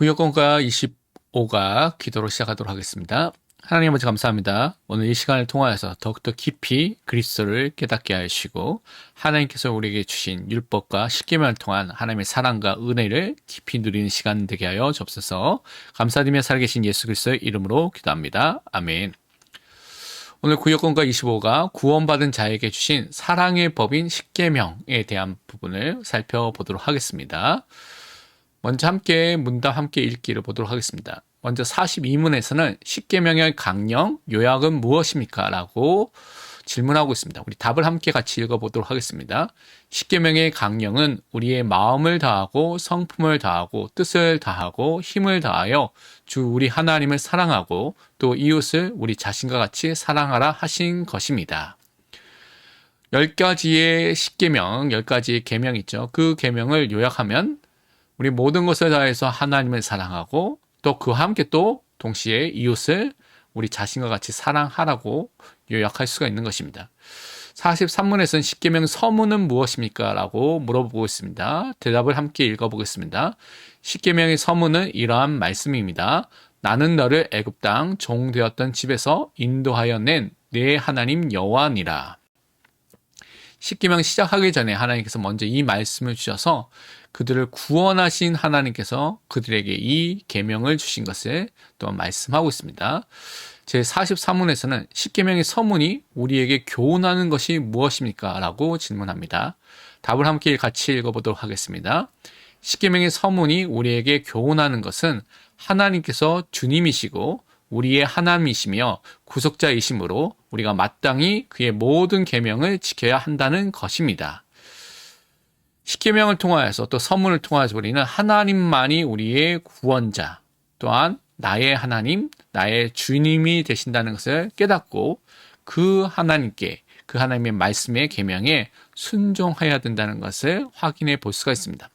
구역공과 25가 기도로 시작하도록 하겠습니다. 하나님 아버지 감사합니다. 오늘 이 시간을 통하여서 더욱더 깊이 그리스도를 깨닫게 하시고 하나님께서 우리에게 주신 율법과 십계명을 통한 하나님의 사랑과 은혜를 깊이 누리는 시간 되게 하여 주옵소서. 감사드리며 살아계신 예수 그리스도의 이름으로 기도합니다. 아멘. 오늘 구역공과 25가 구원받은 자에게 주신 사랑의 법인 십계명에 대한 부분을 살펴보도록 하겠습니다. 먼저 함께 문답 함께 읽기를 보도록 하겠습니다. 먼저 42문에서는 십계명의 강령, 요약은 무엇입니까? 라고 질문하고 있습니다. 우리 답을 함께 같이 읽어보도록 하겠습니다. 십계명의 강령은 우리의 마음을 다하고 성품을 다하고 뜻을 다하고 힘을 다하여 주 우리 하나님을 사랑하고 또 이웃을 우리 자신과 같이 사랑하라 하신 것입니다. 10가지의 십계명, 10가지의 계명이 있죠. 그 계명을 요약하면 우리 모든 것을 다해서 하나님을 사랑하고 또 그와 함께 또 동시에 이웃을 우리 자신과 같이 사랑하라고 요약할 수가 있는 것입니다. 43문에서는 십계명 서문은 무엇입니까? 라고 물어보고 있습니다. 대답을 함께 읽어보겠습니다. 십계명의 서문은 이러한 말씀입니다. 나는 너를 애굽 땅 종 되었던 집에서 인도하여 낸 내 하나님 여호와니라. 십계명 시작하기 전에 하나님께서 먼저 이 말씀을 주셔서 그들을 구원하신 하나님께서 그들에게 이 계명을 주신 것을 또 말씀하고 있습니다. 제43문에서는 십계명의 서문이 우리에게 교훈하는 것이 무엇입니까? 라고 질문합니다. 답을 함께 같이 읽어보도록 하겠습니다. 십계명의 서문이 우리에게 교훈하는 것은 하나님께서 주님이시고 우리의 하나님이시며 구속자이시므로 우리가 마땅히 그의 모든 계명을 지켜야 한다는 것입니다. 십계명을 통하여서 또 서문을 통하여서 우리는 하나님만이 우리의 구원자 또한 나의 하나님, 나의 주님이 되신다는 것을 깨닫고 그 하나님께 그 하나님의 말씀의 계명에 순종해야 된다는 것을 확인해 볼 수가 있습니다.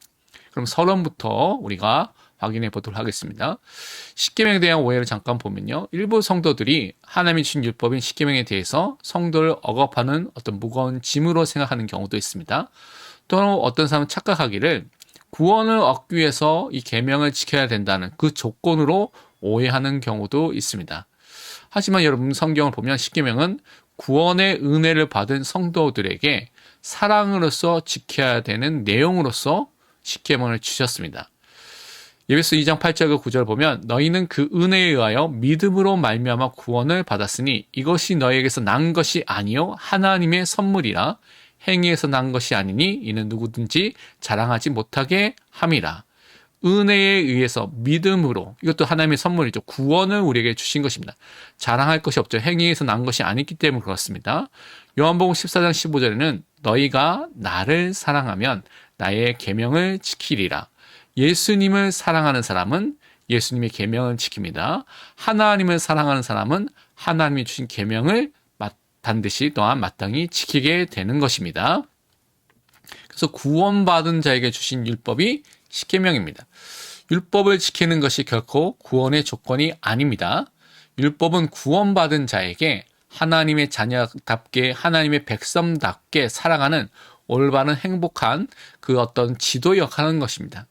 그럼 서론부터 우리가 확인해 보도록 하겠습니다. 십계명에 대한 오해를 잠깐 보면요. 일부 성도들이 하나님이 주신 율법인 십계명에 대해서 성도를 억압하는 어떤 무거운 짐으로 생각하는 경우도 있습니다. 또는 어떤 사람은 착각하기를 구원을 얻기 위해서 이 계명을 지켜야 된다는 그 조건으로 오해하는 경우도 있습니다. 하지만 여러분 성경을 보면 십계명은 구원의 은혜를 받은 성도들에게 사랑으로서 지켜야 되는 내용으로서 십계명을 주셨습니다. 에베소 2장 8절과 9절 보면 너희는 그 은혜에 의하여 믿음으로 말미암아 구원을 받았으니 이것이 너희에게서 난 것이 아니요 하나님의 선물이라 행위에서 난 것이 아니니 이는 누구든지 자랑하지 못하게 함이라. 은혜에 의해서 믿음으로 이것도 하나님의 선물이죠. 구원을 우리에게 주신 것입니다. 자랑할 것이 없죠. 행위에서 난 것이 아니기 때문에 그렇습니다. 요한복음 14장 15절에는 너희가 나를 사랑하면 나의 계명을 지키리라. 예수님을 사랑하는 사람은 예수님의 계명을 지킵니다. 하나님을 사랑하는 사람은 하나님이 주신 계명을 반드시 또한 마땅히 지키게 되는 것입니다. 그래서 구원받은 자에게 주신 율법이 십계명입니다. 율법을 지키는 것이 결코 구원의 조건이 아닙니다. 율법은 구원받은 자에게 하나님의 자녀답게 하나님의 백성답게 살아가는 올바른 행복한 그 어떤 지도 역할을 하는 것입니다.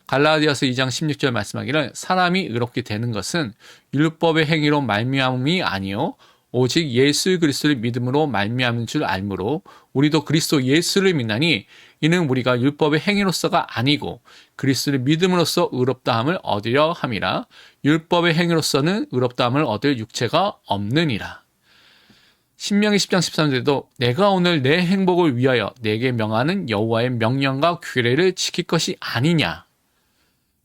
갈라디아서 2장 16절 말씀하기를 사람이 의롭게 되는 것은 율법의 행위로 말미암음이 아니요 오직 예수 그리스도를 믿음으로 말미암은 줄 알므로 우리도 그리스도 예수를 믿나니 이는 우리가 율법의 행위로서가 아니고 그리스도를 믿음으로써 의롭다함을 얻으려 함이라. 율법의 행위로서는 의롭다함을 얻을 육체가 없느니라. 신명기 10장 13절에도 내가 오늘 내 행복을 위하여 내게 명하는 여호와의 명령과 규례를 지킬 것이 아니냐.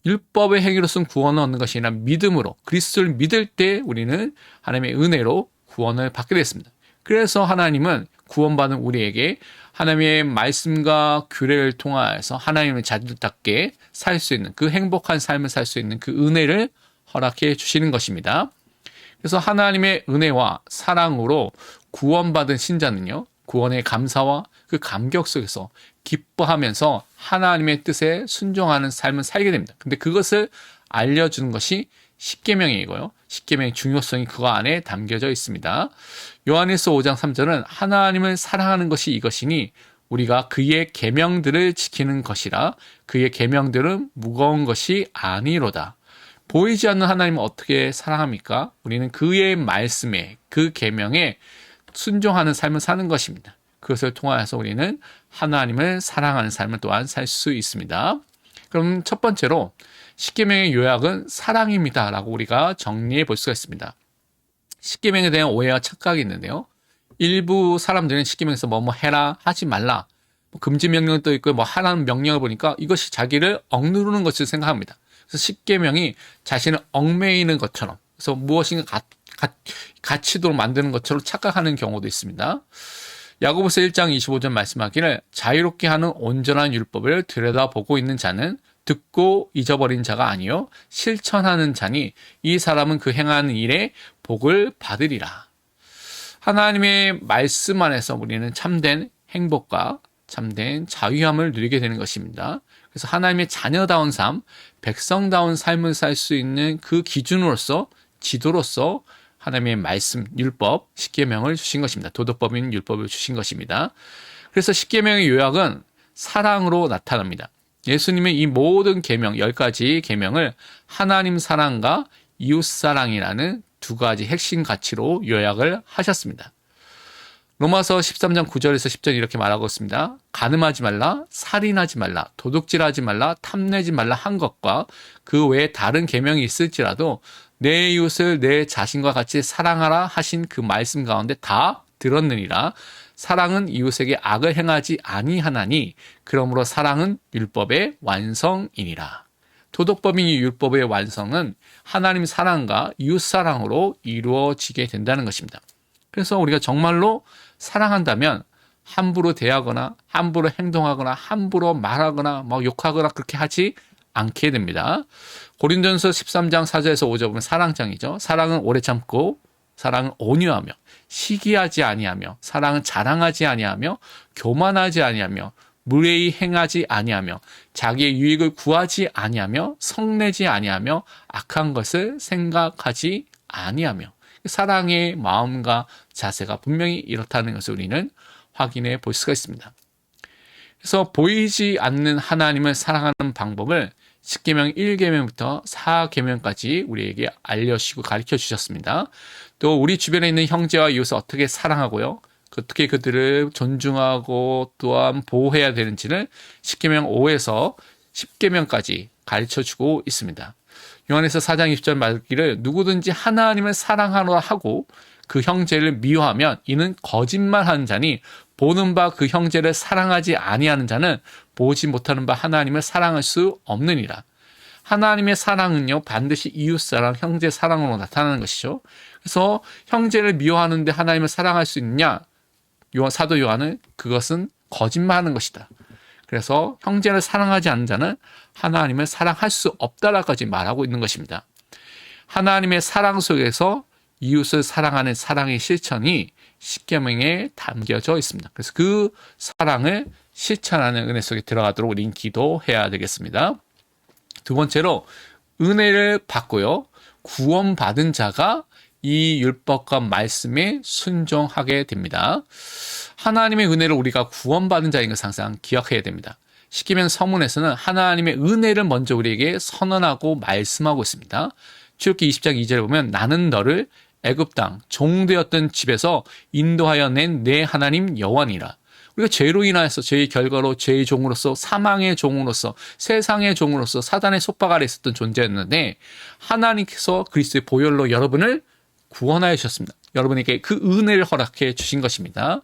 율법의 행위로서는 구원을 얻는 것이 아니라 믿음으로 그리스도를 믿을 때 우리는 하나님의 은혜로 구원을 받게 됐습니다. 그래서 하나님은 구원받은 우리에게 하나님의 말씀과 규례를 통하여서 하나님의 자녀답게 살 수 있는 그 행복한 삶을 살 수 있는 그 은혜를 허락해 주시는 것입니다. 그래서 하나님의 은혜와 사랑으로 구원받은 신자는요. 구원의 감사와 그 감격 속에서 기뻐하면서 하나님의 뜻에 순종하는 삶을 살게 됩니다. 근데 그것을 알려주는 것이 십계명이고요. 십계명의 중요성이 그 안에 담겨져 있습니다. 요한일서 5장 3절은 하나님을 사랑하는 것이 이것이니 우리가 그의 계명들을 지키는 것이라 그의 계명들은 무거운 것이 아니로다. 보이지 않는 하나님을 어떻게 사랑합니까? 우리는 그의 말씀에, 그 계명에 순종하는 삶을 사는 것입니다. 그것을 통하여서 우리는 하나님을 사랑하는 삶을 또한 살 수 있습니다. 그럼 첫 번째로 십계명의 요약은 사랑입니다 라고 우리가 정리해 볼 수가 있습니다. 십계명에 대한 오해와 착각이 있는데요. 일부 사람들은 십계명에서 뭐뭐 해라, 하지 말라, 금지 명령도 있고 뭐 하라는 명령을 보니까 이것이 자기를 억누르는 것을 생각합니다. 그래서 십계명이 자신을 얽매이는 것처럼, 그래서 무엇인가 갇히도록 만드는 것처럼 착각하는 경우도 있습니다. 야고보서 1장 25절 말씀하기를 자유롭게 하는 온전한 율법을 들여다보고 있는 자는 듣고 잊어버린 자가 아니요 실천하는 자니 이 사람은 그 행하는 일에 복을 받으리라. 하나님의 말씀 안에서 우리는 참된 행복과 참된 자유함을 누리게 되는 것입니다. 그래서 하나님의 자녀다운 삶, 백성다운 삶을 살 수 있는 그 기준으로서, 지도로서 하나님의 말씀, 율법, 십계명을 주신 것입니다. 도덕법인 율법을 주신 것입니다. 그래서 십계명의 요약은 사랑으로 나타납니다. 예수님의 이 모든 계명, 10가지 계명을 하나님 사랑과 이웃 사랑이라는 두 가지 핵심 가치로 요약을 하셨습니다. 로마서 13장 9절에서 10절 이렇게 말하고 있습니다. 간음하지 말라, 살인하지 말라, 도둑질하지 말라, 탐내지 말라 한 것과 그 외에 다른 계명이 있을지라도 내 이웃을 내 자신과 같이 사랑하라 하신 그 말씀 가운데 다 들었느니라. 사랑은 이웃에게 악을 행하지 아니하나니 그러므로 사랑은 율법의 완성이니라. 도덕법인 이 율법의 완성은 하나님 사랑과 이웃 사랑으로 이루어지게 된다는 것입니다. 그래서 우리가 정말로 사랑한다면 함부로 대하거나 함부로 행동하거나 함부로 말하거나 욕하거나 그렇게 하지 않게 됩니다. 고린도전서 13장 4절에서 5절 보면 사랑장이죠. 사랑은 오래 참고, 사랑은 온유하며, 시기하지 아니하며, 사랑은 자랑하지 아니하며, 교만하지 아니하며, 무례히 행하지 아니하며, 자기의 유익을 구하지 아니하며, 성내지 아니하며, 악한 것을 생각하지 아니하며. 사랑의 마음과 자세가 분명히 이렇다는 것을 우리는 확인해 볼 수가 있습니다. 그래서 보이지 않는 하나님을 사랑하는 방법을 10계명 1계명부터 4계명까지 우리에게 알려주시고 가르쳐 주셨습니다. 또 우리 주변에 있는 형제와 이웃을 어떻게 사랑하고요, 어떻게 그들을 존중하고 또한 보호해야 되는지를 10계명 5에서 10계명까지 가르쳐 주고 있습니다. 요한에서 4장 20절 말기를 누구든지 하나님을 사랑하노라 하고 그 형제를 미워하면 이는 거짓말하는 자니 보는 바 그 형제를 사랑하지 아니하는 자는 보지 못하는 바 하나님을 사랑할 수 없느니라. 하나님의 사랑은요 반드시 이웃사랑, 형제 사랑으로 나타나는 것이죠. 그래서 형제를 미워하는데 하나님을 사랑할 수 있느냐? 사도 요한은 그것은 거짓말하는 것이다. 그래서 형제를 사랑하지 않는 자는 하나님을 사랑할 수 없다라까지 말하고 있는 것입니다. 하나님의 사랑 속에서 이웃을 사랑하는 사랑의 실천이 십계명에 담겨져 있습니다. 그래서 그 사랑을 실천하는 은혜 속에 들어가도록 우리는 기도해야 되겠습니다. 두 번째로 은혜를 받고요, 구원받은 자가 이 율법과 말씀에 순종하게 됩니다. 하나님의 은혜를 우리가 구원받은 자인 것을 항상 기억해야 됩니다. 십계명 서문에서는 하나님의 은혜를 먼저 우리에게 선언하고 말씀하고 있습니다. 출애굽기 20장 2절에 보면 나는 너를 애굽 땅 종되었던 집에서 인도하여 낸 내 하나님 여호와니라. 우리가 죄로 인하여서 죄의 결과로 죄의 종으로서, 사망의 종으로서, 세상의 종으로서 사단의 속박 아래 있었던 존재였는데 하나님께서 그리스도의 보혈로 여러분을 구원하여 주셨습니다. 여러분에게 그 은혜를 허락해 주신 것입니다.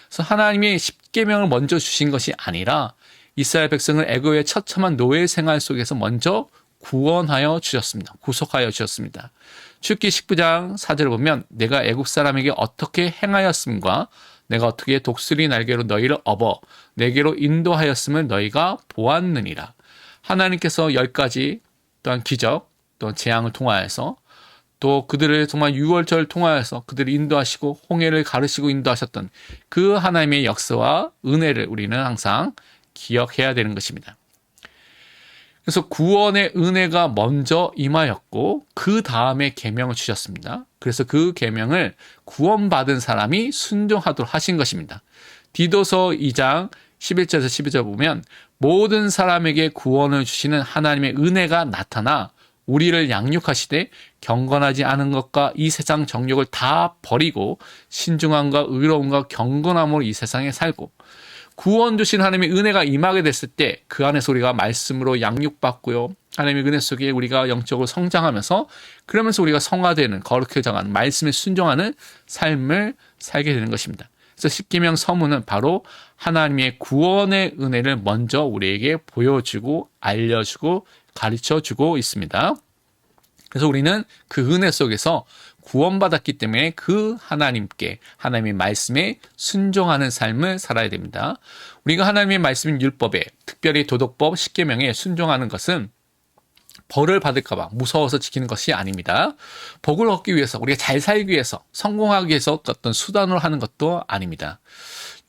그래서 하나님의 십계명을 먼저 주신 것이 아니라 이스라엘 백성을 애굽의 처참한 노예 생활 속에서 먼저 구원하여 주셨습니다. 구속하여 주셨습니다. 출애굽기 19장 4절을 보면 내가 애굽 사람에게 어떻게 행하였음과 내가 어떻게 독수리 날개로 너희를 업어 내게로 인도하였음을 너희가 보았느니라. 하나님께서 10가지 또한 기적, 또 재앙을 통하여서 또 그들을 정말 유월절을 통하여서 그들을 인도하시고 홍해를 가르시고 인도하셨던 그 하나님의 역사와 은혜를 우리는 항상 기억해야 되는 것입니다. 그래서 구원의 은혜가 먼저 임하였고 그 다음에 계명을 주셨습니다. 그래서 그 계명을 구원받은 사람이 순종하도록 하신 것입니다. 디도서 2장 11절에서 12절 보면 모든 사람에게 구원을 주시는 하나님의 은혜가 나타나 우리를 양육하시되 경건하지 않은 것과 이 세상 정욕을 다 버리고 신중함과 의로움과 경건함으로 이 세상에 살고 구원 주신 하나님의 은혜가 임하게 됐을 때 그 안에서 우리가 말씀으로 양육받고요. 하나님의 은혜 속에 우리가 영적으로 성장하면서 그러면서 우리가 성화되는 거룩해져가는 말씀에 순종하는 삶을 살게 되는 것입니다. 그래서 십계명 서문은 바로 하나님의 구원의 은혜를 먼저 우리에게 보여주고 알려주고 가르쳐주고 있습니다. 그래서 우리는 그 은혜 속에서 구원받았기 때문에 그 하나님께 하나님의 말씀에 순종하는 삶을 살아야 됩니다. 우리가 하나님의 말씀 율법에 특별히 도덕법 십계명에 순종하는 것은 벌을 받을까 봐 무서워서 지키는 것이 아닙니다. 복을 얻기 위해서 우리가 잘 살기 위해서 성공하기 위해서 어떤 수단으로 하는 것도 아닙니다.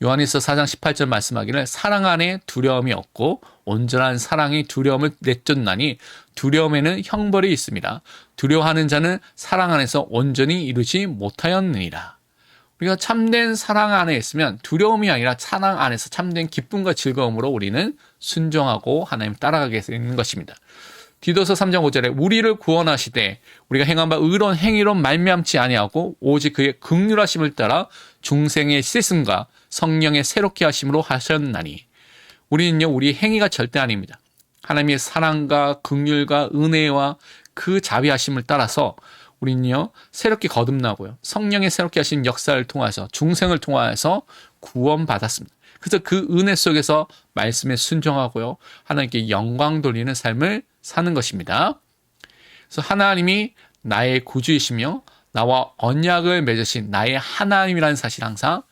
요한일서 4장 18절 말씀하기를 사랑 안에 두려움이 없고 온전한 사랑이 두려움을 내쫓나니 두려움에는 형벌이 있습니다. 두려워하는 자는 사랑 안에서 온전히 이루지 못하였느니라. 우리가 참된 사랑 안에 있으면 두려움이 아니라 사랑 안에서 참된 기쁨과 즐거움으로 우리는 순종하고 하나님 따라가게 되는 것입니다. 디도서 3장 5절에 우리를 구원하시되 우리가 행한 바 의로운 행위로 말미암지 아니하고 오직 그의 긍휼하심을 따라 중생의 씻음과 성령의 새롭게 하심으로 하셨나니 우리는요 우리 행위가 절대 아닙니다. 하나님의 사랑과 긍휼과 은혜와 그 자비하심을 따라서 우리는요 새롭게 거듭나고요 성령의 새롭게 하신 역사를 통해서 중생을 통하여서 구원받았습니다. 그래서 그 은혜 속에서 말씀에 순종하고요 하나님께 영광 돌리는 삶을 사는 것입니다. 그래서 하나님이 나의 구주이시며 나와 언약을 맺으신 나의 하나님이라는 사실 항상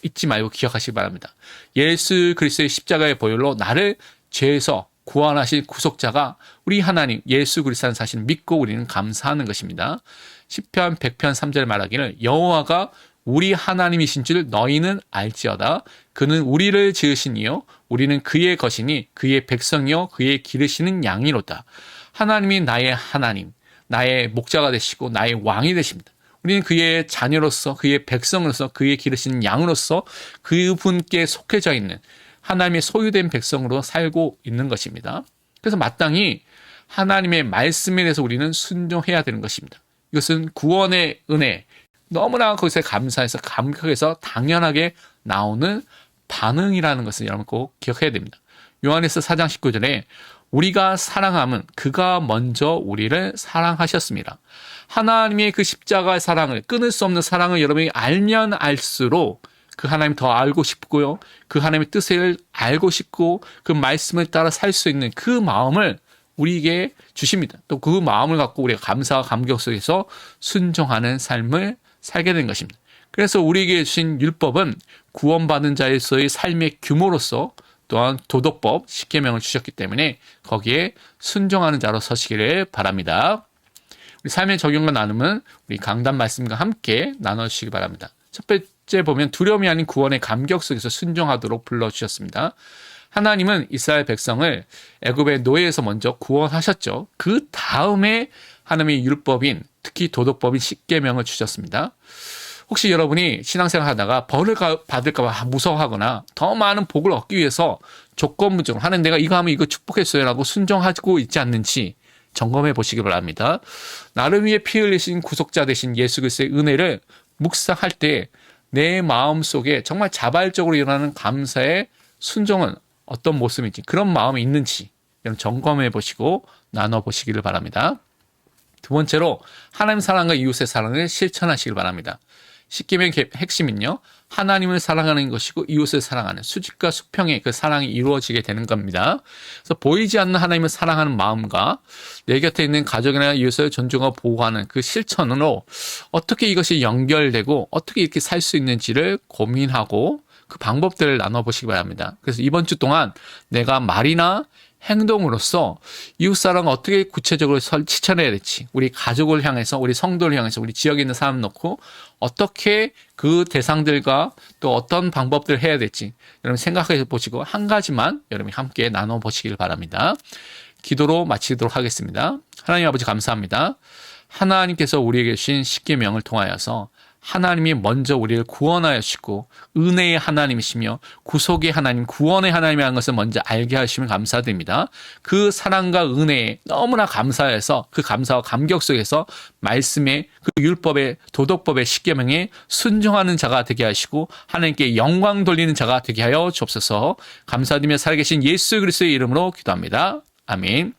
잊지 말고 기억하시기 바랍니다. 예수 그리스도의 십자가의 보혈로 나를 죄에서 구원하신 구속자가 우리 하나님 예수 그리스도라는 사실을 믿고 우리는 감사하는 것입니다. 시편 100편 3절 말하기를 여호와가 우리 하나님이신 줄 너희는 알지어다. 그는 우리를 지으신 이요 우리는 그의 것이니 그의 백성이요 그의 기르시는 양이로다. 하나님이 나의 하나님, 나의 목자가 되시고 나의 왕이 되십니다. 우리는 그의 자녀로서 그의 백성으로서 그의 기르시는 양으로서 그분께 속해져 있는 하나님의 소유된 백성으로 살고 있는 것입니다. 그래서 마땅히 하나님의 말씀에 대해서 우리는 순종해야 되는 것입니다. 이것은 구원의 은혜, 너무나 거기서 감사해서 감격해서 당연하게 나오는 반응이라는 것을 여러분 꼭 기억해야 됩니다. 요한일서 4장 19절에 우리가 사랑함은 그가 먼저 우리를 사랑하셨습니다. 하나님의 그 십자가의 사랑을 끊을 수 없는 사랑을 여러분이 알면 알수록 그 하나님 더 알고 싶고요. 그 하나님의 뜻을 알고 싶고 그 말씀을 따라 살 수 있는 그 마음을 우리에게 주십니다. 또 그 마음을 갖고 우리가 감사와 감격 속에서 순종하는 삶을 살게 된 것입니다. 그래서 우리에게 주신 율법은 구원받은 자에서의 삶의 규모로서 또한 도덕법, 십계명을 주셨기 때문에 거기에 순종하는 자로 서시기를 바랍니다. 우리 삶의 적용과 나눔은 우리 강단 말씀과 함께 나눠주시기 바랍니다. 첫 번째 보면 두려움이 아닌 구원의 감격 속에서 순종하도록 불러주셨습니다. 하나님은 이스라엘 백성을 애굽의 노예에서 먼저 구원하셨죠. 그 다음에 하나님의 율법인 특히 도덕법인 십계명을 주셨습니다. 혹시 여러분이 신앙생활 하다가 벌을 받을까 봐 무서워하거나 더 많은 복을 얻기 위해서 조건부적으로 하나님 내가 이거 하면 이거 축복했어요 라고 순종하고 있지 않는지 점검해 보시기 바랍니다. 나를 위해 피 흘리신 구속자 되신 예수 그리스도의 은혜를 묵상할 때 내 마음속에 정말 자발적으로 일어나는 감사의 순종은 어떤 모습인지 그런 마음이 있는지 점검해 보시고 나눠 보시기를 바랍니다. 두 번째로 하나님 사랑과 이웃의 사랑을 실천하시길 바랍니다. 십계명의 핵심은요. 하나님을 사랑하는 것이고 이웃을 사랑하는 수직과 수평의 그 사랑이 이루어지게 되는 겁니다. 그래서 보이지 않는 하나님을 사랑하는 마음과 내 곁에 있는 가족이나 이웃을 존중하고 보호하는 그 실천으로 어떻게 이것이 연결되고 어떻게 이렇게 살 수 있는지를 고민하고 그 방법들을 나눠보시기 바랍니다. 그래서 이번 주 동안 내가 말이나 행동으로서 이웃사랑을 어떻게 구체적으로 실천해야 될지 우리 가족을 향해서 우리 성도를 향해서 우리 지역에 있는 사람 놓고 어떻게 그 대상들과 또 어떤 방법들을 해야 될지 여러분 생각해 보시고 한 가지만 여러분이 함께 나눠보시길 바랍니다. 기도로 마치도록 하겠습니다. 하나님 아버지 감사합니다. 하나님께서 우리에게 주신 십계명을 통하여서 하나님이 먼저 우리를 구원하시고 은혜의 하나님이시며 구속의 하나님, 구원의 하나님이라는 것을 먼저 알게 하시면 감사드립니다. 그 사랑과 은혜에 너무나 감사해서 그 감사와 감격 속에서 말씀의 그 율법의 도덕법의 십계명에 순종하는 자가 되게 하시고 하나님께 영광 돌리는 자가 되게 하여 주옵소서. 감사드리며 살아계신 예수 그리스도의 이름으로 기도합니다. 아멘.